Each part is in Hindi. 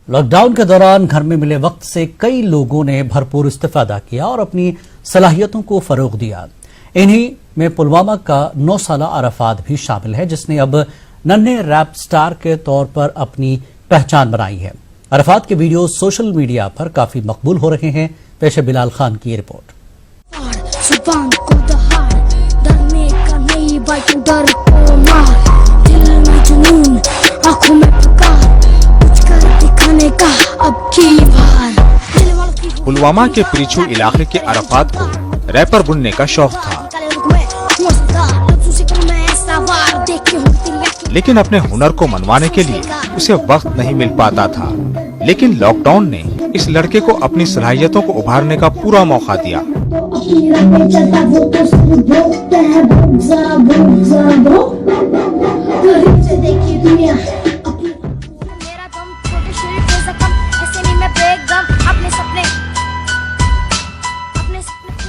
लॉकडाउन के दौरान घर में मिले वक्त से कई लोगों ने भरपूर इस्तेफादा किया और अपनी सलाहियतों को फरोग दिया। इन्हीं में पुलवामा का 9 साला अरफात भी शामिल है, जिसने अब नन्हे रैप स्टार के तौर पर अपनी पहचान बनाई है। अरफात के वीडियो सोशल मीडिया पर काफी मकबूल हो रहे हैं। पेश बिलाल खान की रिपोर्ट। पुलवामा के पीछू इलाके के अरफात को रैपर बनने का शौक था, लेकिन अपने हुनर को मनवाने के लिए उसे वक्त नहीं मिल पाता था। लेकिन लॉकडाउन ने इस लड़के को अपनी सलाहियतों को उभारने का पूरा मौका दिया।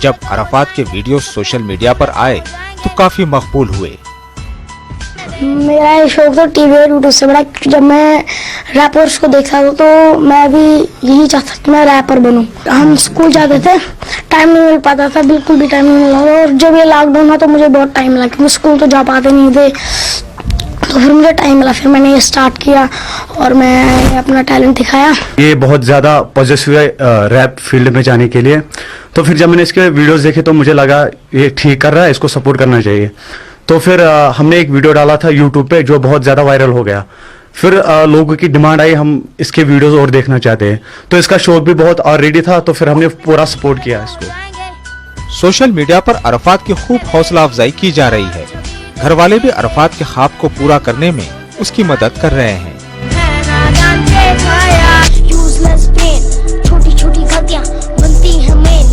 जब अरफात के वीडियो सोशल मीडिया पर आए तो काफी मकबूल हुए। मेरा ये शौक था टीवी और यूट्यूब से बड़ा। जब मैं रैपर्स को देखता था तो मैं भी यही चाहता था कि मैं रैपर बनूं। हम स्कूल जाते थे, टाइम नहीं मिल पाता था, बिल्कुल भी टाइम नहीं मिला था। और जब ये लॉकडाउन हुआ तो मुझे बहुत टाइम लगा, क्योंकि स्कूल तो जा पाते नहीं थे, तो फिर मुझे टाइम मिला। फिर मैंने ये स्टार्ट किया और मैं अपना टैलेंट दिखाया। ये बहुत ज़्यादा पॉजिटिव है रैप फील्ड में जाने के लिए। तो फिर जब मैंने इसके वीडियोस देखे तो मुझे लगा ये ठीक कर रहा है, इसको सपोर्ट करना चाहिए। तो फिर हमने एक वीडियो डाला था यूट्यूब पे जो बहुत ज़्यादा वायरल हो गया। फिर लोगों की डिमांड आई, हम इसके वीडियोस और देखना चाहते हैं। तो इसका शौक भी बहुत ऑलरेडी था, तो फिर हमने पूरा सपोर्ट किया इसको। सोशल मीडिया पर अरफात की खूब हौसला अफजाई की जा रही है। घर वाले भी अरफात के ख्वाब को पूरा करने में उसकी मदद कर रहे हैं। छोटी छोटी गलतियां बनती हैं मेन।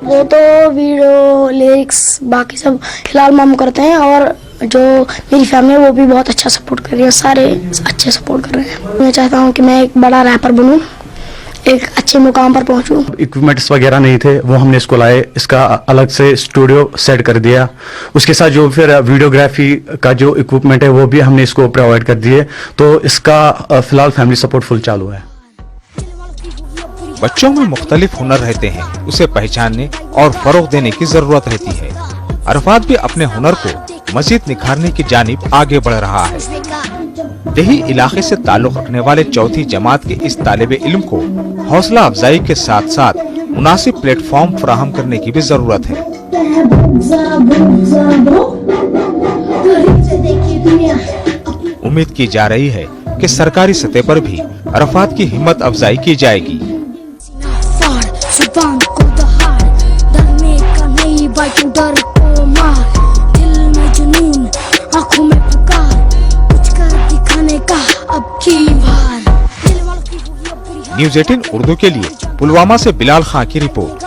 वो तो वीडियो लिरिक्स बाकी सब फिलहाल मामू करते हैं, और जो मेरी फैमिली है वो भी बहुत अच्छा सपोर्ट कर रही है। सारे अच्छे सपोर्ट कर रहे हैं। मैं चाहता हूँ कि मैं एक बड़ा रैपर बनूं, एक अच्छे मुकाम पर पहुंचूं। इक्विपमेंट्स वगैरह नहीं थे, वो हमने इसको लाए। इसका अलग से स्टूडियो सेट कर दिया। उसके साथ जो फिर वीडियोग्राफी का जो इक्विपमेंट है वो भी हमने इसको प्रोवाइड कर दिए। तो इसका फिलहाल फैमिली सपोर्ट फुल चालू है। बच्चों में मुख्तलिफ हुनर रहते हैं, उसे पहचानने और फरोग देने की जरूरत रहती है। अरफात भी अपने हुनर को मजीद निखारने की जानिब आगे बढ़ रहा है। देही इलाके से ताल्लुक रखने वाले चौथी जमात के इस तालिबे इल्म को हौसला अफजाई के साथ साथ मुनासिब प्लेटफॉर्म फराहम करने की भी जरूरत है। उम्मीद की जा रही है कि सरकारी सतह पर भी अरफात की हिम्मत अफजाई की जाएगी। न्यूज़ 18 उर्दू के लिए पुलवामा से बिलाल खान की रिपोर्ट।